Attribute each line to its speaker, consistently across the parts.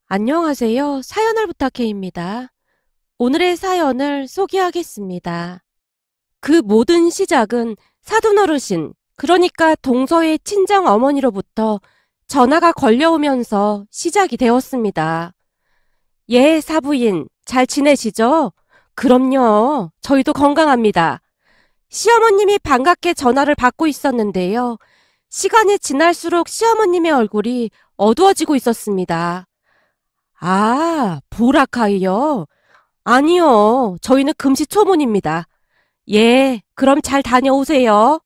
Speaker 1: 안녕하세요. 사연을 부탁해입니다. 오늘의 사연을 소개하겠습니다. 그 모든 시작은 사돈어르신, 그러니까 동서의 친정 어머니로부터 전화가 걸려오면서 시작이 되었습니다. 예, 사부인, 잘 지내시죠? 그럼요. 저희도 건강합니다. 시어머님이 반갑게 전화를 받고 있었는데요. 시간이 지날수록 시어머님의 얼굴이 어두워지고 있었습니다. 아, 보라카이요? 아니요. 저희는 금시초문입니다. 예, 그럼 잘 다녀오세요.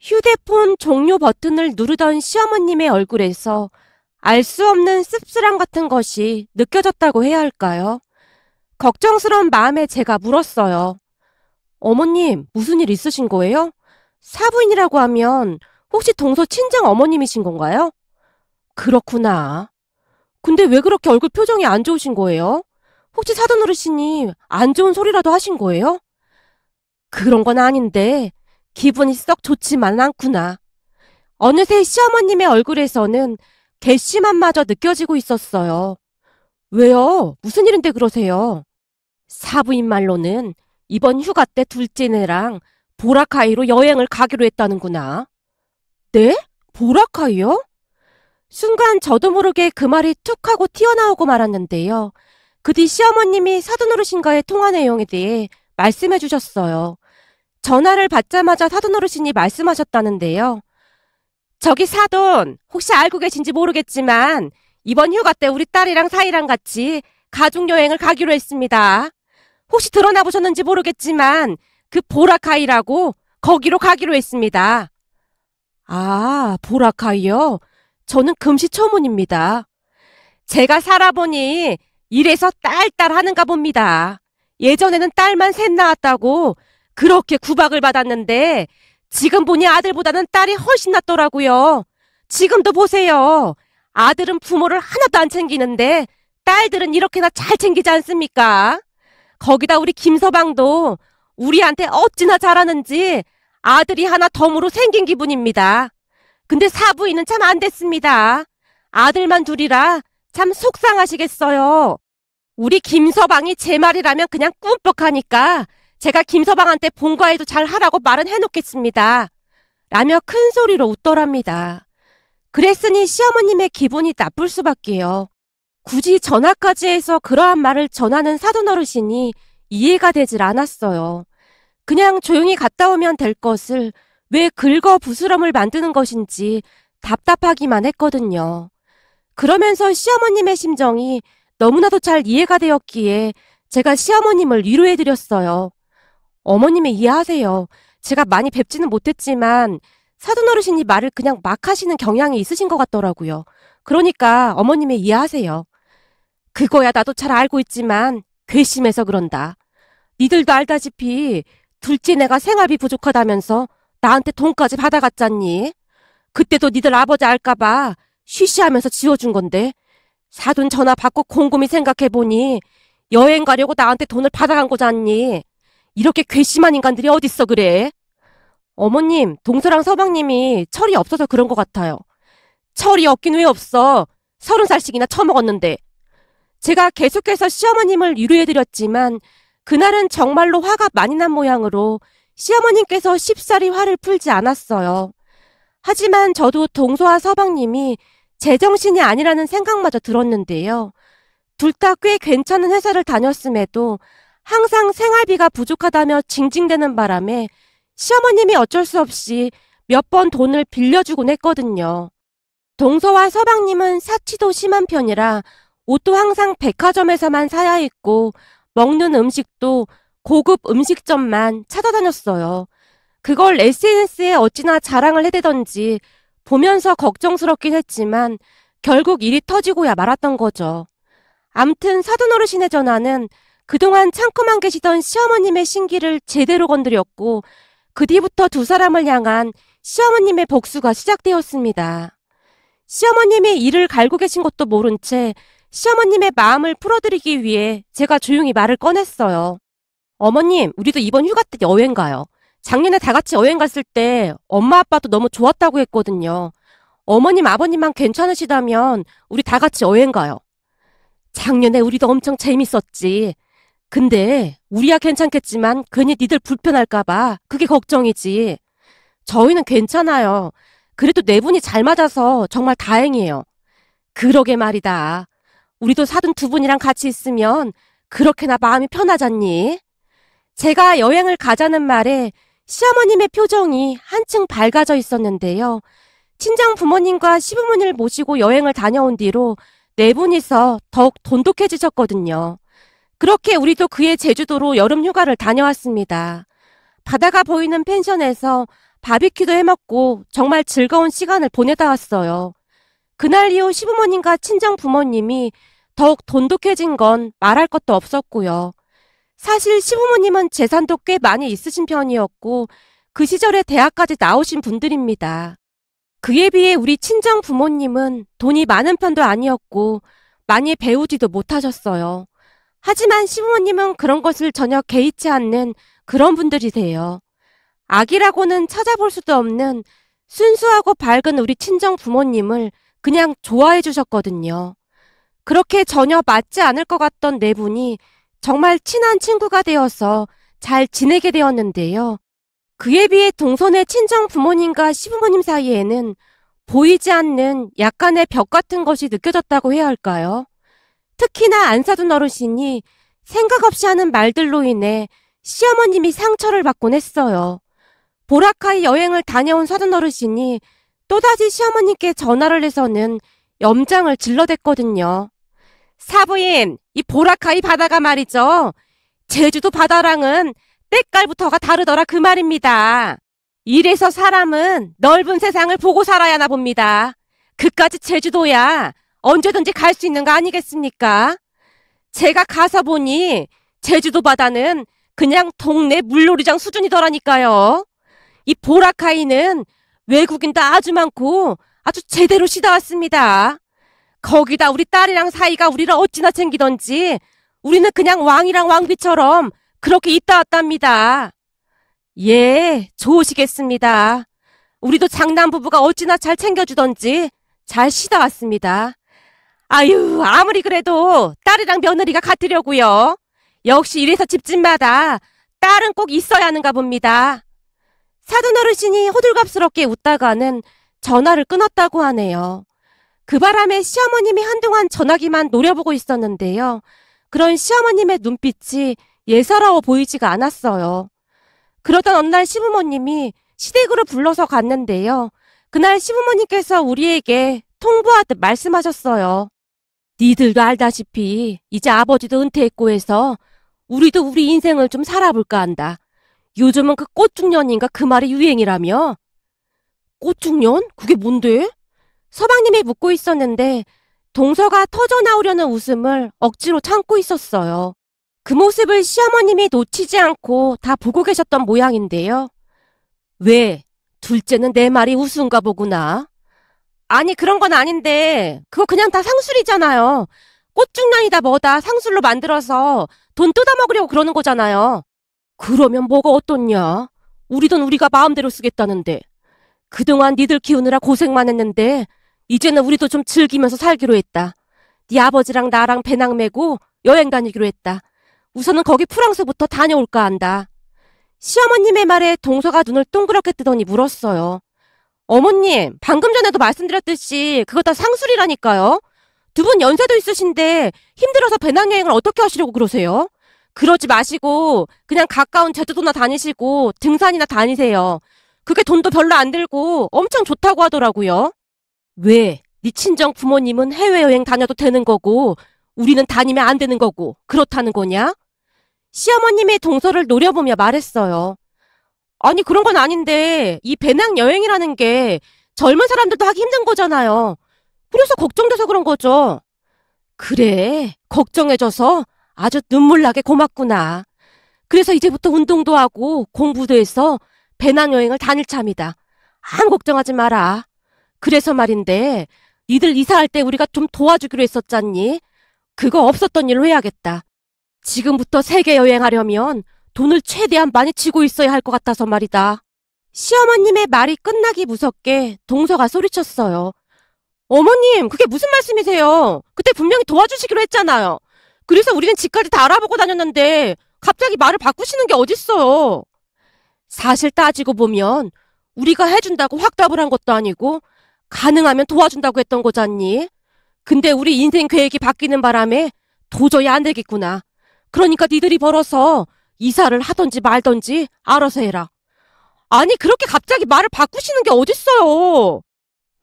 Speaker 1: 휴대폰 종료 버튼을 누르던 시어머님의 얼굴에서 알 수 없는 씁쓸함 같은 것이 느껴졌다고 해야 할까요? 걱정스러운 마음에 제가 물었어요. 어머님, 무슨 일 있으신 거예요? 사부인이라고 하면 혹시 동서 친정 어머님이신 건가요? 그렇구나. 근데 왜 그렇게 얼굴 표정이 안 좋으신 거예요? 혹시 사돈 어르신이 안 좋은 소리라도 하신 거예요? 그런 건 아닌데 기분이 썩 좋지만은 않구나. 어느새 시어머님의 얼굴에서는 괘씸함마저 느껴지고 있었어요. 왜요? 무슨 일인데 그러세요? 사부인 말로는 이번 휴가 때 둘째네랑 보라카이로 여행을 가기로 했다는구나. 네? 보라카이요? 순간 저도 모르게 그 말이 툭 하고 튀어나오고 말았는데요. 그 뒤 시어머님이 사돈어르신과의 통화 내용에 대해 말씀해 주셨어요. 전화를 받자마자 사돈어르신이 말씀하셨다는데요. 저기 사돈, 혹시 알고 계신지 모르겠지만 이번 휴가 때 우리 딸이랑 사이랑 같이 가족여행을 가기로 했습니다. 혹시 드러나 보셨는지 모르겠지만 그 보라카이라고 거기로 가기로 했습니다. 아, 보라카이요? 저는 금시초문입니다. 제가 살아보니 이래서 딸딸 하는가 봅니다. 예전에는 딸만 셋 낳았다고 그렇게 구박을 받았는데 지금 보니 아들보다는 딸이 훨씬 낫더라고요. 지금도 보세요. 아들은 부모를 하나도 안 챙기는데 딸들은 이렇게나 잘 챙기지 않습니까? 거기다 우리 김서방도 우리한테 어찌나 잘하는지 아들이 하나 덤으로 생긴 기분입니다. 근데 사부인은 참 안 됐습니다. 아들만 둘이라 참 속상하시겠어요. 우리 김서방이 제 말이라면 그냥 꿈뻑하니까 제가 김서방한테 본가에도 잘 하라고 말은 해놓겠습니다. 라며 큰 소리로 웃더랍니다. 그랬으니 시어머님의 기분이 나쁠 수밖에요. 굳이 전화까지 해서 그러한 말을 전하는 사돈어르신이 이해가 되질 않았어요. 그냥 조용히 갔다 오면 될 것을 왜 긁어 부스럼을 만드는 것인지 답답하기만 했거든요. 그러면서 시어머님의 심정이 너무나도 잘 이해가 되었기에 제가 시어머님을 위로해드렸어요. 어머님이 이해하세요. 제가 많이 뵙지는 못했지만 사돈어르신이 말을 그냥 막 하시는 경향이 있으신 것 같더라고요. 그러니까 어머님이 이해하세요. 그거야 나도 잘 알고 있지만 괘씸해서 그런다. 니들도 알다시피 둘째 내가 생활비 부족하다면서 나한테 돈까지 받아갔잖니. 그때도 니들 아버지 알까봐 쉬쉬하면서 지워준 건데 사돈 전화 받고 곰곰이 생각해보니 여행 가려고 나한테 돈을 받아간 거잖니. 이렇게 괘씸한 인간들이 어딨어 그래? 어머님, 동서랑 서방님이 철이 없어서 그런 것 같아요. 철이 없긴 왜 없어. 30살씩이나 처먹었는데. 제가 계속해서 시어머님을 위로해드렸지만 그날은 정말로 화가 많이 난 모양으로 시어머님께서 쉽사리 화를 풀지 않았어요. 하지만 저도 동서와 서방님이 제정신이 아니라는 생각마저 들었는데요. 둘 다 꽤 괜찮은 회사를 다녔음에도 항상 생활비가 부족하다며 징징대는 바람에 시어머님이 어쩔 수 없이 몇 번 돈을 빌려주곤 했거든요. 동서와 서방님은 사치도 심한 편이라 옷도 항상 백화점에서만 사야 했고 먹는 음식도 고급 음식점만 찾아다녔어요. 그걸 SNS에 어찌나 자랑을 해대던지 보면서 걱정스럽긴 했지만 결국 일이 터지고야 말았던 거죠. 암튼 사돈어르신의 전화는 그동안 참고만 계시던 시어머님의 신기를 제대로 건드렸고 그 뒤부터 두 사람을 향한 시어머님의 복수가 시작되었습니다. 시어머님이 이를 갈고 계신 것도 모른 채 시어머님의 마음을 풀어드리기 위해 제가 조용히 말을 꺼냈어요. 어머님, 우리도 이번 휴가 때 여행 가요. 작년에 다 같이 여행 갔을 때 엄마 아빠도 너무 좋았다고 했거든요. 어머님, 아버님만 괜찮으시다면 우리 다 같이 여행 가요. 작년에 우리도 엄청 재밌었지. 근데 우리야 괜찮겠지만 괜히 니들 불편할까봐 그게 걱정이지. 저희는 괜찮아요. 그래도 네 분이 잘 맞아서 정말 다행이에요. 그러게 말이다. 우리도 사돈 두 분이랑 같이 있으면 그렇게나 마음이 편하잖니? 제가 여행을 가자는 말에 시어머님의 표정이 한층 밝아져 있었는데요. 친정 부모님과 시부모님을 모시고 여행을 다녀온 뒤로 네 분이서 더욱 돈독해지셨거든요. 그렇게 우리도 그해 제주도로 여름 휴가를 다녀왔습니다. 바다가 보이는 펜션에서 바비큐도 해먹고 정말 즐거운 시간을 보내다 왔어요. 그날 이후 시부모님과 친정 부모님이 더욱 돈독해진 건 말할 것도 없었고요. 사실 시부모님은 재산도 꽤 많이 있으신 편이었고 그 시절에 대학까지 나오신 분들입니다. 그에 비해 우리 친정 부모님은 돈이 많은 편도 아니었고 많이 배우지도 못하셨어요. 하지만 시부모님은 그런 것을 전혀 개의치 않는 그런 분들이세요. 악이라고는 찾아볼 수도 없는 순수하고 밝은 우리 친정 부모님을 그냥 좋아해 주셨거든요. 그렇게 전혀 맞지 않을 것 같던 네 분이 정말 친한 친구가 되어서 잘 지내게 되었는데요. 그에 비해 동선의 친정 부모님과 시부모님 사이에는 보이지 않는 약간의 벽 같은 것이 느껴졌다고 해야 할까요? 특히나 안사돈 어르신이 생각 없이 하는 말들로 인해 시어머님이 상처를 받곤 했어요. 보라카이 여행을 다녀온 사돈 어르신이 또다시 시어머님께 전화를 해서는 염장을 질러댔거든요. 사부인, 이 보라카이 바다가 말이죠. 제주도 바다랑은 때깔부터가 다르더라 그 말입니다. 이래서 사람은 넓은 세상을 보고 살아야 하나 봅니다. 그까지 제주도야 언제든지 갈 수 있는 거 아니겠습니까? 제가 가서 보니 제주도 바다는 그냥 동네 물놀이장 수준이더라니까요. 이 보라카이는 외국인도 아주 많고 아주 제대로 쉬다 왔습니다. 거기다 우리 딸이랑 사이가 우리를 어찌나 챙기던지 우리는 그냥 왕이랑 왕비처럼 그렇게 있다 왔답니다. 예, 좋으시겠습니다. 우리도 장남 부부가 어찌나 잘 챙겨주던지 잘 쉬다 왔습니다. 아유, 아무리 그래도 딸이랑 며느리가 같으려고요. 역시 이래서 집집마다 딸은 꼭 있어야 하는가 봅니다. 사돈 어르신이 호들갑스럽게 웃다가는 전화를 끊었다고 하네요. 그 바람에 시어머님이 한동안 전화기만 노려보고 있었는데요. 그런 시어머님의 눈빛이 예사로워 보이지가 않았어요. 그러던 어느 날 시부모님이 시댁으로 불러서 갔는데요. 그날 시부모님께서 우리에게 통보하듯 말씀하셨어요. 니들도 알다시피 이제 아버지도 은퇴했고 해서 우리도 우리 인생을 좀 살아볼까 한다. 요즘은 그 꽃중년인가 그 말이 유행이라며. 꽃중년? 그게 뭔데? 서방님이 묻고 있었는데 동서가 터져나오려는 웃음을 억지로 참고 있었어요. 그 모습을 시어머님이 놓치지 않고 다 보고 계셨던 모양인데요. 왜? 둘째는 내 말이 우스운가 보구나. 아니 그런 건 아닌데 그거 그냥 다 상술이잖아요. 꽃중년이다 뭐다 상술로 만들어서 돈 뜯어먹으려고 그러는 거잖아요. 그러면 뭐가 어떻냐? 우리 돈 우리가 마음대로 쓰겠다는데. 그동안 니들 키우느라 고생만 했는데 이제는 우리도 좀 즐기면서 살기로 했다. 네 아버지랑 나랑 배낭 메고 여행 다니기로 했다. 우선은 거기 프랑스부터 다녀올까 한다. 시어머님의 말에 동서가 눈을 동그랗게 뜨더니 물었어요. 어머님, 방금 전에도 말씀드렸듯이 그거 다 상술이라니까요. 두 분 연세도 있으신데 힘들어서 배낭여행을 어떻게 하시려고 그러세요? 그러지 마시고 그냥 가까운 제주도나 다니시고 등산이나 다니세요. 그게 돈도 별로 안 들고 엄청 좋다고 하더라고요. 왜? 네 친정 부모님은 해외여행 다녀도 되는 거고 우리는 다니면 안 되는 거고 그렇다는 거냐? 시어머님의 동서를 노려보며 말했어요. 아니 그런 건 아닌데 이 배낭여행이라는 게 젊은 사람들도 하기 힘든 거잖아요. 그래서 걱정돼서 그런 거죠. 그래, 걱정해줘서 아주 눈물나게 고맙구나. 그래서 이제부터 운동도 하고 공부도 해서 배낭여행을 다닐 참이다. 아무 걱정하지 마라. 그래서 말인데 니들 이사할 때 우리가 좀 도와주기로 했었잖니? 그거 없었던 일로 해야겠다. 지금부터 세계 여행하려면 돈을 최대한 많이 쥐고 있어야 할 것 같아서 말이다. 시어머님의 말이 끝나기 무섭게 동서가 소리쳤어요. 어머님, 그게 무슨 말씀이세요? 그때 분명히 도와주시기로 했잖아요. 그래서 우리는 집까지 다 알아보고 다녔는데 갑자기 말을 바꾸시는 게 어딨어요. 사실 따지고 보면 우리가 해준다고 확답을 한 것도 아니고 가능하면 도와준다고 했던 거잖니. 근데 우리 인생 계획이 바뀌는 바람에 도저히 안 되겠구나. 그러니까 니들이 벌어서 이사를 하던지 말던지 알아서 해라. 아니, 그렇게 갑자기 말을 바꾸시는 게 어딨어요.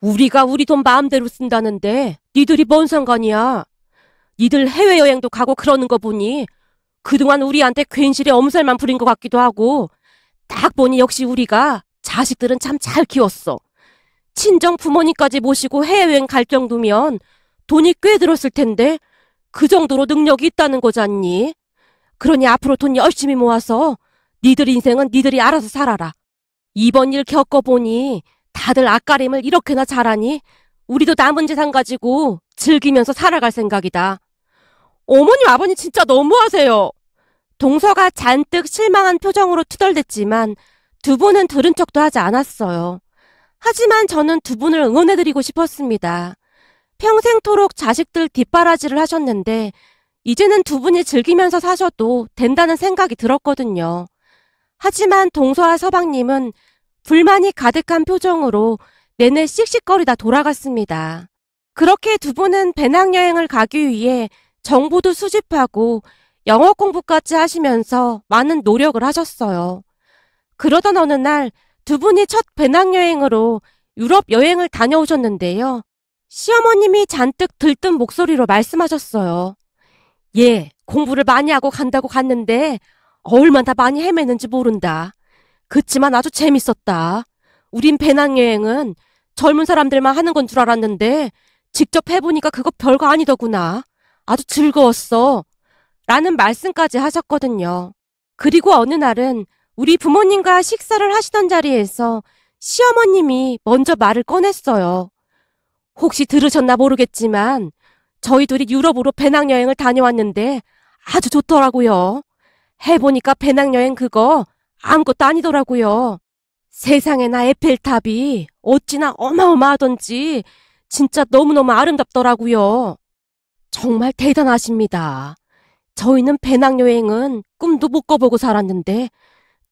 Speaker 1: 우리가 우리 돈 마음대로 쓴다는데 니들이 뭔 상관이야. 니들 해외여행도 가고 그러는 거 보니 그동안 우리한테 괜시리 엄살만 부린 것 같기도 하고, 딱 보니 역시 우리가 자식들은 참 잘 키웠어. 친정 부모님까지 모시고 해외여행 갈 정도면 돈이 꽤 들었을 텐데 그 정도로 능력이 있다는 거잖니. 그러니 앞으로 돈 열심히 모아서 니들 인생은 니들이 알아서 살아라. 이번 일 겪어보니 다들 앞가림을 이렇게나 잘하니 우리도 남은 재산 가지고 즐기면서 살아갈 생각이다. 어머님, 아버님 진짜 너무하세요. 동서가 잔뜩 실망한 표정으로 투덜댔지만 두 분은 들은 척도 하지 않았어요. 하지만 저는 두 분을 응원해드리고 싶었습니다. 평생토록 자식들 뒷바라지를 하셨는데 이제는 두 분이 즐기면서 사셔도 된다는 생각이 들었거든요. 하지만 동서와 서방님은 불만이 가득한 표정으로 내내 씩씩거리다 돌아갔습니다. 그렇게 두 분은 배낭여행을 가기 위해 정보도 수집하고 영어 공부까지 하시면서 많은 노력을 하셨어요. 그러던 어느 날 두 분이 첫 배낭여행으로 유럽 여행을 다녀오셨는데요. 시어머님이 잔뜩 들뜬 목소리로 말씀하셨어요. 얘 공부를 많이 하고 간다고 갔는데 얼마나 많이 헤매는지 모른다. 그치만 아주 재밌었다. 우린 배낭여행은 젊은 사람들만 하는 건 줄 알았는데 직접 해보니까 그거 별거 아니더구나. 아주 즐거웠어. 라는 말씀까지 하셨거든요. 그리고 어느 날은 우리 부모님과 식사를 하시던 자리에서 시어머님이 먼저 말을 꺼냈어요. 혹시 들으셨나 모르겠지만 저희 둘이 유럽으로 배낭여행을 다녀왔는데 아주 좋더라고요. 해보니까 배낭여행 그거 아무것도 아니더라고요. 세상에나 에펠탑이 어찌나 어마어마하던지 진짜 너무너무 아름답더라고요. 정말 대단하십니다. 저희는 배낭여행은 꿈도 못 꿔보고 살았는데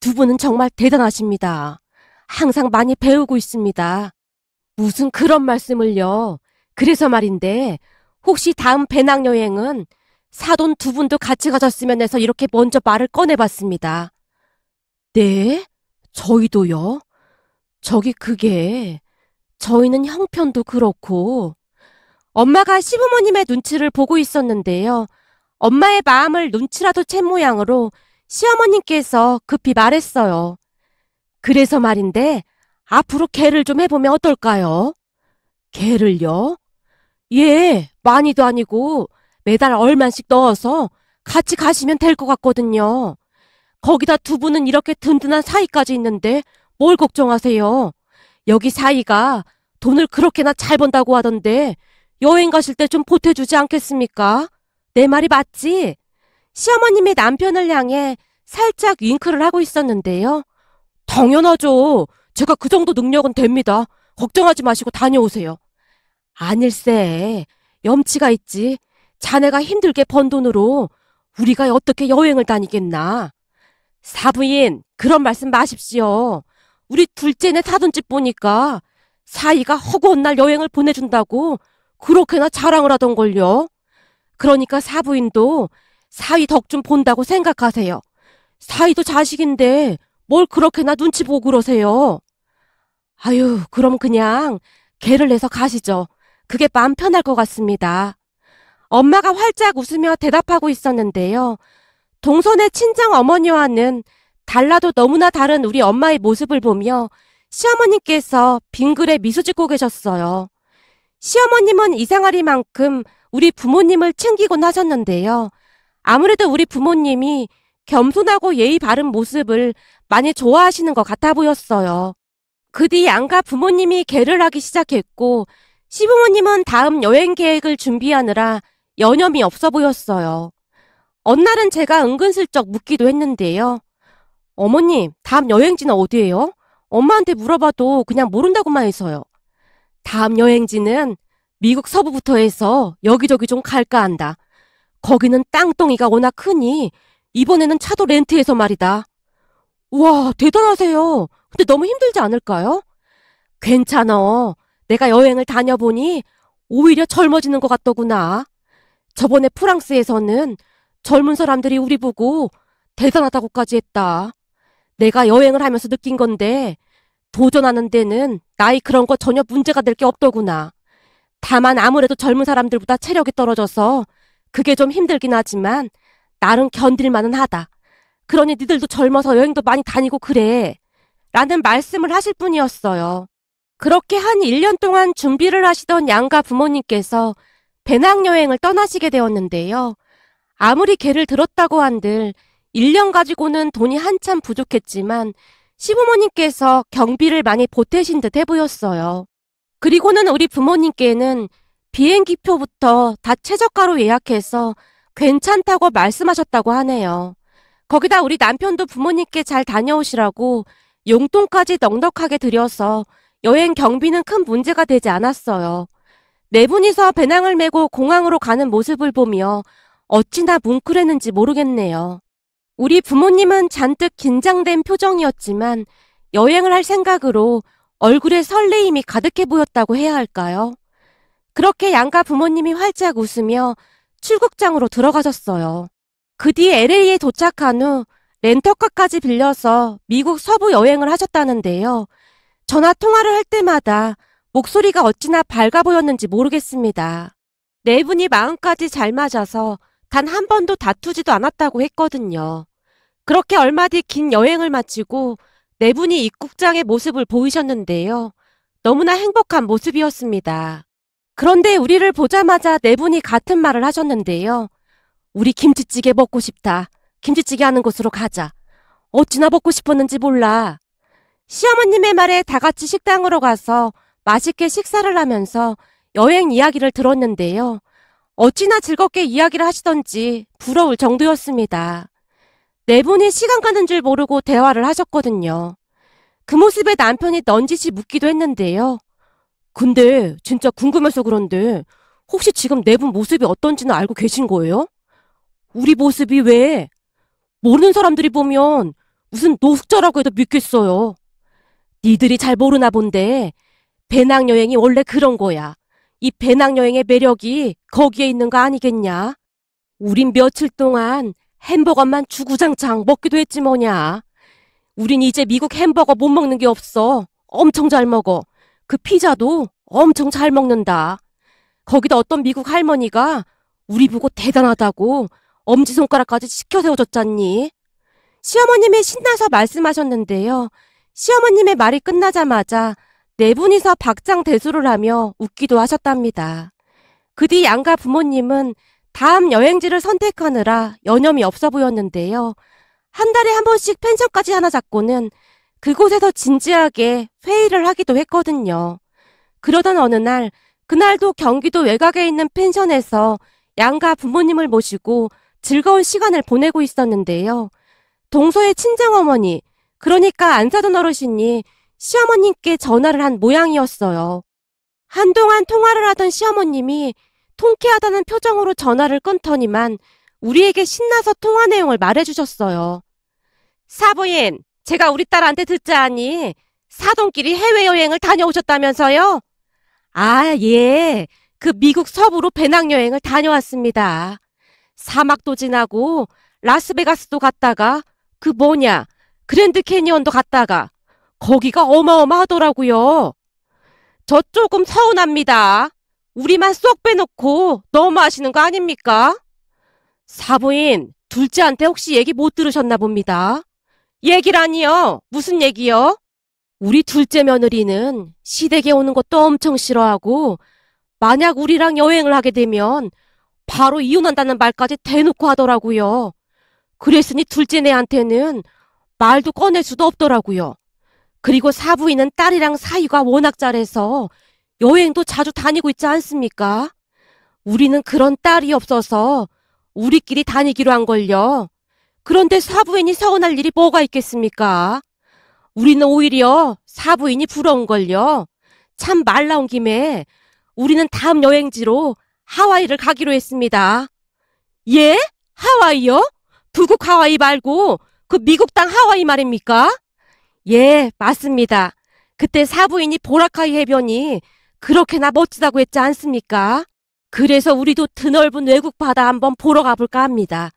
Speaker 1: 두 분은 정말 대단하십니다. 항상 많이 배우고 있습니다. 무슨 그런 말씀을요. 그래서 말인데 혹시 다음 배낭여행은 사돈 두 분도 같이 가셨으면 해서 이렇게 먼저 말을 꺼내봤습니다. 네? 저희도요? 그게 저희는 형편도 그렇고. 엄마가 시부모님의 눈치를 보고 있었는데요. 엄마의 마음을 눈치라도 챈 모양으로 시어머님께서 급히 말했어요. 그래서 말인데 앞으로 개를 좀 해보면 어떨까요? 개를요? 예, 많이도 아니고 매달 얼마씩 넣어서 같이 가시면 될 것 같거든요. 거기다 두 분은 이렇게 든든한 사이까지 있는데 뭘 걱정하세요? 여기 사이가 돈을 그렇게나 잘 번다고 하던데 여행 가실 때 좀 보태주지 않겠습니까? 내 말이 맞지? 시어머님이 남편을 향해 살짝 윙크를 하고 있었는데요. 당연하죠. 제가 그 정도 능력은 됩니다. 걱정하지 마시고 다녀오세요. 아닐세. 염치가 있지. 자네가 힘들게 번 돈으로 우리가 어떻게 여행을 다니겠나. 사부인, 그런 말씀 마십시오. 우리 둘째네 사돈집 보니까 사이가 허구한 날 여행을 보내준다고 그렇게나 자랑을 하던걸요. 그러니까 사부인도 사위 덕 좀 본다고 생각하세요. 사위도 자식인데 뭘 그렇게나 눈치 보고 그러세요. 아유, 그럼 그냥 개를 내서 가시죠. 그게 마음 편할 것 같습니다. 엄마가 활짝 웃으며 대답하고 있었는데요. 동선의 친정 어머니와는 달라도 너무나 다른 우리 엄마의 모습을 보며 시어머님께서 빙글에 미소 짓고 계셨어요. 시어머님은 이상하리만큼 우리 부모님을 챙기곤 하셨는데요. 아무래도 우리 부모님이 겸손하고 예의 바른 모습을 많이 좋아하시는 것 같아 보였어요. 그 뒤 양가 부모님이 개를 하기 시작했고 시부모님은 다음 여행 계획을 준비하느라 여념이 없어 보였어요. 어느 날은 제가 은근슬쩍 묻기도 했는데요. 어머님, 다음 여행지는 어디예요? 엄마한테 물어봐도 그냥 모른다고만 해서요. 다음 여행지는 미국 서부부터 해서 여기저기 좀 갈까 한다. 거기는 땅덩이가 워낙 크니 이번에는 차도 렌트해서 말이다. 우와, 대단하세요. 근데 너무 힘들지 않을까요? 괜찮아. 내가 여행을 다녀보니 오히려 젊어지는 것 같더구나. 저번에 프랑스에서는 젊은 사람들이 우리 보고 대단하다고까지 했다. 내가 여행을 하면서 느낀 건데 도전하는 데는 나이 그런 거 전혀 문제가 될 게 없더구나. 다만 아무래도 젊은 사람들보다 체력이 떨어져서 그게 좀 힘들긴 하지만 나름 견딜만은 하다. 그러니 니들도 젊어서 여행도 많이 다니고 그래. 라는 말씀을 하실 분이었어요. 그렇게 한 1년 동안 준비를 하시던 양가 부모님께서 배낭여행을 떠나시게 되었는데요. 아무리 개를 들었다고 한들 1년 가지고는 돈이 한참 부족했지만 시부모님께서 경비를 많이 보태신 듯 해보였어요. 그리고는 우리 부모님께는 비행기표부터 다 최저가로 예약해서 괜찮다고 말씀하셨다고 하네요. 거기다 우리 남편도 부모님께 잘 다녀오시라고 용돈까지 넉넉하게 드려서 여행 경비는 큰 문제가 되지 않았어요. 네 분이서 배낭을 메고 공항으로 가는 모습을 보며 어찌나 뭉클했는지 모르겠네요. 우리 부모님은 잔뜩 긴장된 표정이었지만 여행을 할 생각으로 얼굴에 설레임이 가득해 보였다고 해야 할까요? 그렇게 양가 부모님이 활짝 웃으며 출국장으로 들어가셨어요. 그 뒤 LA에 도착한 후 렌터카까지 빌려서 미국 서부 여행을 하셨다는데요. 전화 통화를 할 때마다 목소리가 어찌나 밝아 보였는지 모르겠습니다. 네 분이 마음까지 잘 맞아서 단 한 번도 다투지도 않았다고 했거든요. 그렇게 얼마 뒤 긴 여행을 마치고 네 분이 입국장의 모습을 보이셨는데요. 너무나 행복한 모습이었습니다. 그런데 우리를 보자마자 네 분이 같은 말을 하셨는데요. 우리 김치찌개 먹고 싶다. 김치찌개 하는 곳으로 가자. 어찌나 먹고 싶었는지 몰라. 시어머님의 말에 다 같이 식당으로 가서 맛있게 식사를 하면서 여행 이야기를 들었는데요. 어찌나 즐겁게 이야기를 하시던지 부러울 정도였습니다. 네 분이 시간 가는 줄 모르고 대화를 하셨거든요. 그 모습에 남편이 넌지시 묻기도 했는데요. 근데 진짜 궁금해서 그런데 혹시 지금 네 분 모습이 어떤지는 알고 계신 거예요? 우리 모습이 왜? 모르는 사람들이 보면 무슨 노숙자라고 해도 믿겠어요. 니들이 잘 모르나 본데 배낭여행이 원래 그런 거야. 이 배낭여행의 매력이 거기에 있는 거 아니겠냐? 우린 며칠 동안 햄버거만 주구장창 먹기도 했지 뭐냐. 우린 이제 미국 햄버거 못 먹는 게 없어. 엄청 잘 먹어. 그 피자도 엄청 잘 먹는다. 거기다 어떤 미국 할머니가 우리 보고 대단하다고 엄지손가락까지 치켜 세워줬잖니. 시어머님이 신나서 말씀하셨는데요. 시어머님의 말이 끝나자마자 네 분이서 박장대소를 하며 웃기도 하셨답니다. 그 뒤 양가 부모님은 다음 여행지를 선택하느라 여념이 없어 보였는데요. 한 달에 한 번씩 펜션까지 하나 잡고는 그곳에서 진지하게 회의를 하기도 했거든요. 그러던 어느 날, 그날도 경기도 외곽에 있는 펜션에서 양가 부모님을 모시고 즐거운 시간을 보내고 있었는데요. 동서의 친정어머니, 그러니까 안사돈 어르신이 시어머님께 전화를 한 모양이었어요. 한동안 통화를 하던 시어머님이 통쾌하다는 표정으로 전화를 끊더니만 우리에게 신나서 통화 내용을 말해주셨어요. 사부인, 제가 우리 딸한테 듣자 하니 사돈끼리 해외여행을 다녀오셨다면서요? 아, 예. 그 미국 서부로 배낭여행을 다녀왔습니다. 사막도 지나고 라스베가스도 갔다가 그 뭐냐 그랜드 캐니언도 갔다가 거기가 어마어마하더라고요. 저 조금 서운합니다. 우리만 쏙 빼놓고 너무 하시는 거 아닙니까? 사부인, 둘째한테 혹시 얘기 못 들으셨나 봅니다. 얘기라니요? 무슨 얘기요? 우리 둘째 며느리는 시댁에 오는 것도 엄청 싫어하고 만약 우리랑 여행을 하게 되면 바로 이혼한다는 말까지 대놓고 하더라고요. 그랬으니 둘째네한테는 말도 꺼낼 수도 없더라고요. 그리고 사부인은 딸이랑 사이가 워낙 잘해서 여행도 자주 다니고 있지 않습니까? 우리는 그런 딸이 없어서 우리끼리 다니기로 한 걸요. 그런데 사부인이 서운할 일이 뭐가 있겠습니까? 우리는 오히려 사부인이 부러운 걸요. 참 말 나온 김에 우리는 다음 여행지로 하와이를 가기로 했습니다. 예? 하와이요? 북극 하와이 말고 그 미국 땅 하와이 말입니까? 예, 맞습니다. 그때 사부인이 보라카이 해변이 그렇게나 멋지다고 했지 않습니까? 그래서 우리도 드넓은 외국 바다 한번 보러 가볼까 합니다.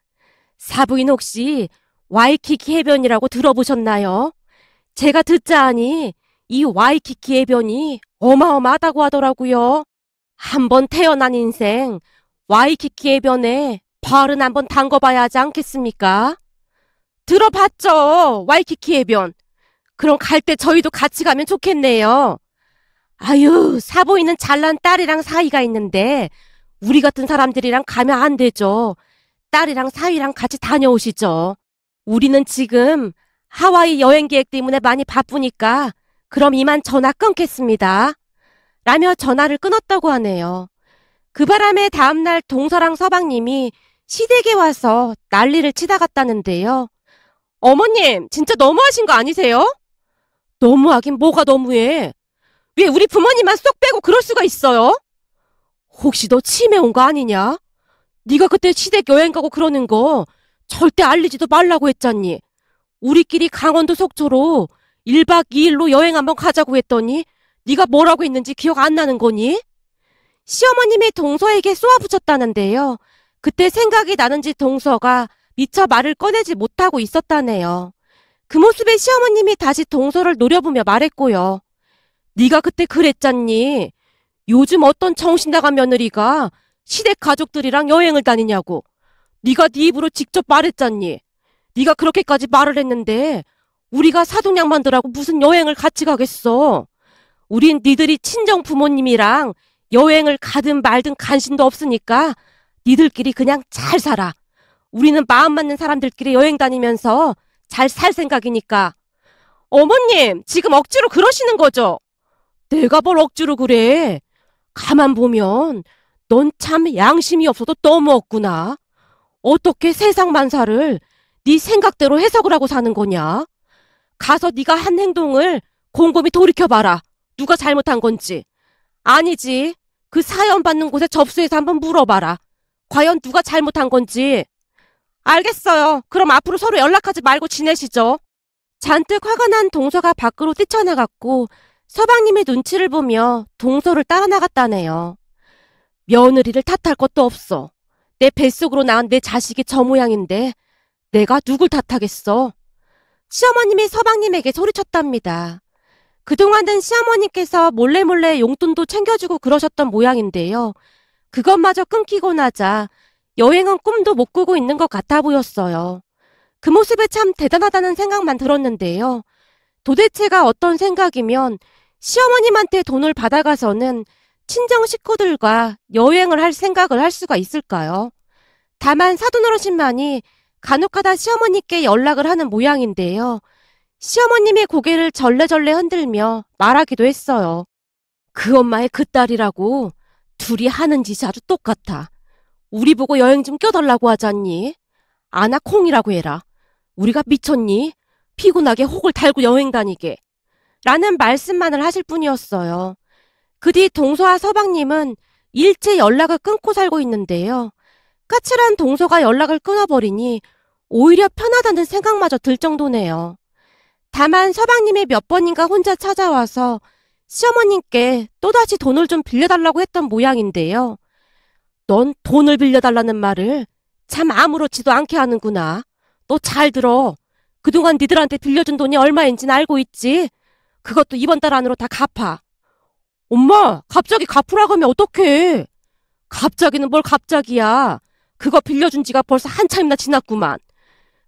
Speaker 1: 사부인 혹시 와이키키 해변이라고 들어보셨나요? 제가 듣자 하니 이 와이키키 해변이 어마어마하다고 하더라고요. 한번 태어난 인생 와이키키 해변에 발은 한번 담궈봐야 하지 않겠습니까? 들어봤죠, 와이키키 해변. 그럼 갈 때 저희도 같이 가면 좋겠네요. 아유, 사보이는 잘난 딸이랑 사이가 있는데 우리 같은 사람들이랑 가면 안 되죠. 딸이랑 사위랑 같이 다녀오시죠. 우리는 지금 하와이 여행 계획 때문에 많이 바쁘니까 그럼 이만 전화 끊겠습니다. 라며 전화를 끊었다고 하네요. 그 바람에 다음날 동서랑 서방님이 시댁에 와서 난리를 치다 갔다는데요. 어머님, 진짜 너무하신 거 아니세요? 너무하긴 뭐가 너무해. 왜 우리 부모님만 쏙 빼고 그럴 수가 있어요? 혹시 너 치매 온 거 아니냐? 네가 그때 시댁 여행 가고 그러는 거 절대 알리지도 말라고 했잖니. 우리끼리 강원도 속초로 1박 2일로 여행 한번 가자고 했더니 네가 뭐라고 했는지 기억 안 나는 거니? 시어머님이 동서에게 쏘아붙였다는데요. 그때 생각이 나는지 동서가 미처 말을 꺼내지 못하고 있었다네요. 그 모습에 시어머님이 다시 동서를 노려보며 말했고요. 네가 그때 그랬잖니. 요즘 어떤 정신 나간 며느리가 시댁 가족들이랑 여행을 다니냐고. 네가 네 입으로 직접 말했잖니. 네가 그렇게까지 말을 했는데 우리가 사돈양반들하고 무슨 여행을 같이 가겠어. 우린 니들이 친정 부모님이랑 여행을 가든 말든 관심도 없으니까 니들끼리 그냥 잘 살아. 우리는 마음 맞는 사람들끼리 여행 다니면서 잘 살 생각이니까. 어머님, 지금 억지로 그러시는 거죠? 내가 뭘 억지로 그래. 가만 보면 넌 참 양심이 없어도 너무 없구나. 어떻게 세상 만사를 네 생각대로 해석을 하고 사는 거냐? 가서 네가 한 행동을 곰곰이 돌이켜봐라. 누가 잘못한 건지. 아니지. 그 사연 받는 곳에 접수해서 한번 물어봐라. 과연 누가 잘못한 건지. 알겠어요. 그럼 앞으로 서로 연락하지 말고 지내시죠. 잔뜩 화가 난 동서가 밖으로 뛰쳐나갔고 서방님의 눈치를 보며 동서를 따라 나갔다네요. 며느리를 탓할 것도 없어. 내 뱃속으로 낳은 내 자식이 저 모양인데 내가 누굴 탓하겠어. 시어머님이 서방님에게 소리쳤답니다. 그동안은 시어머님께서 몰래 용돈도 챙겨주고 그러셨던 모양인데요. 그것마저 끊기고 나자 여행은 꿈도 못 꾸고 있는 것 같아 보였어요. 그 모습에 참 대단하다는 생각만 들었는데요. 도대체가 어떤 생각이면 시어머님한테 돈을 받아가서는 친정 식구들과 여행을 할 생각을 할 수가 있을까요? 다만 사돈어르신만이 간혹가다 시어머니께 연락을 하는 모양인데요. 시어머님의 고개를 절레절레 흔들며 말하기도 했어요. 그 엄마의 그 딸이라고 둘이 하는 짓이 아주 똑같아. 우리 보고 여행 좀 껴달라고 하잖니. 아나 콩이라고 해라. 우리가 미쳤니? 피곤하게 혹을 달고 여행 다니게. 라는 말씀만을 하실 뿐이었어요. 그 뒤 동서와 서방님은 일체 연락을 끊고 살고 있는데요. 까칠한 동서가 연락을 끊어버리니 오히려 편하다는 생각마저 들 정도네요. 다만 서방님이 몇 번인가 혼자 찾아와서 시어머님께 또다시 돈을 좀 빌려달라고 했던 모양인데요. 넌 돈을 빌려달라는 말을 참 아무렇지도 않게 하는구나. 너 잘 들어. 그동안 니들한테 빌려준 돈이 얼마인지는 알고 있지? 그것도 이번 달 안으로 다 갚아. 엄마, 갑자기 갚으라고 하면 어떡해. 갑자기는 뭘 갑자기야. 그거 빌려준 지가 벌써 한참이나 지났구만.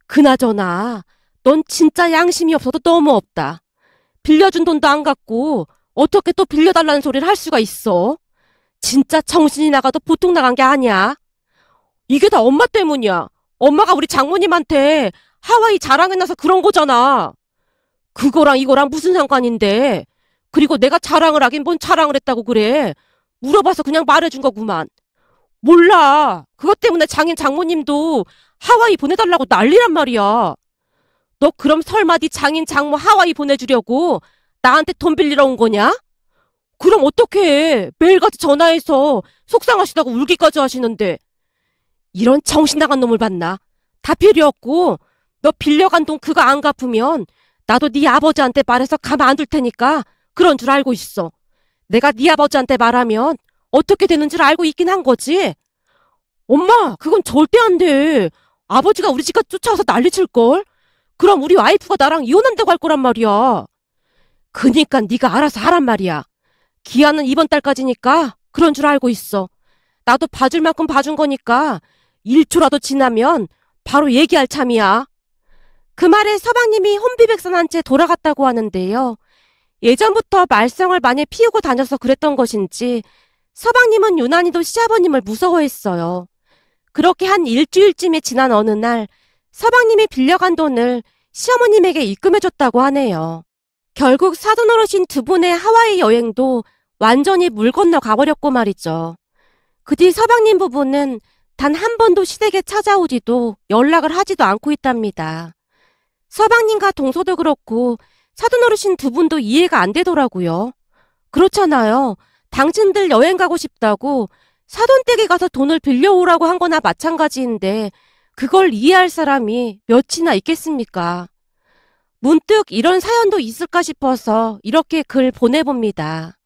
Speaker 1: 그나저나 넌 진짜 양심이 없어도 너무 없다. 빌려준 돈도 안 갚고 어떻게 또 빌려달라는 소리를 할 수가 있어. 진짜 정신이 나가도 보통 나간 게 아니야. 이게 다 엄마 때문이야. 엄마가 우리 장모님한테 하와이 자랑해놔서 그런 거잖아. 그거랑 이거랑 무슨 상관인데. 그리고 내가 자랑을 하긴 뭔 자랑을 했다고 그래. 물어봐서 그냥 말해준 거구만. 몰라. 그것 때문에 장모님도 하와이 보내달라고 난리란 말이야. 너 그럼 설마 네 장모 하와이 보내주려고 나한테 돈 빌리러 온 거냐? 그럼 어떡해. 매일같이 전화해서 속상하시다고 울기까지 하시는데. 이런 정신 나간 놈을 봤나. 다 필요 없고 너 빌려간 돈 그거 안 갚으면 나도 네 아버지한테 말해서 가만 안 둘 테니까 그런 줄 알고 있어. 내가 네 아버지한테 말하면 어떻게 되는 줄 알고 있긴 한 거지. 엄마, 그건 절대 안 돼. 아버지가 우리 집까지 쫓아와서 난리칠걸? 그럼 우리 와이프가 나랑 이혼한다고 할 거란 말이야. 그니까 네가 알아서 하란 말이야. 기한은 이번 달까지니까 그런 줄 알고 있어. 나도 봐줄 만큼 봐준 거니까 1초라도 지나면 바로 얘기할 참이야. 그 말에 서방님이 혼비백산한 채 돌아갔다고 하는데요. 예전부터 말썽을 많이 피우고 다녀서 그랬던 것인지 서방님은 유난히도 시아버님을 무서워했어요. 그렇게 한 일주일쯤이 지난 어느 날 서방님이 빌려간 돈을 시어머님에게 입금해줬다고 하네요. 결국 사돈어르신 두 분의 하와이 여행도 완전히 물 건너 가버렸고 말이죠. 그 뒤 서방님 부부는 단 한 번도 시댁에 찾아오지도 연락을 하지도 않고 있답니다. 서방님과 동서도 그렇고 사돈어르신 두 분도 이해가 안 되더라고요. 그렇잖아요. 당신들 여행 가고 싶다고 사돈댁에 가서 돈을 빌려오라고 한 거나 마찬가지인데 그걸 이해할 사람이 몇이나 있겠습니까? 문득 이런 사연도 있을까 싶어서 이렇게 글 보내봅니다.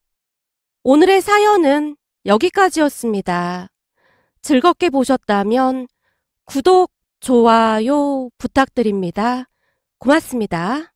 Speaker 1: 오늘의 사연은 여기까지였습니다. 즐겁게 보셨다면 구독, 좋아요 부탁드립니다. 고맙습니다.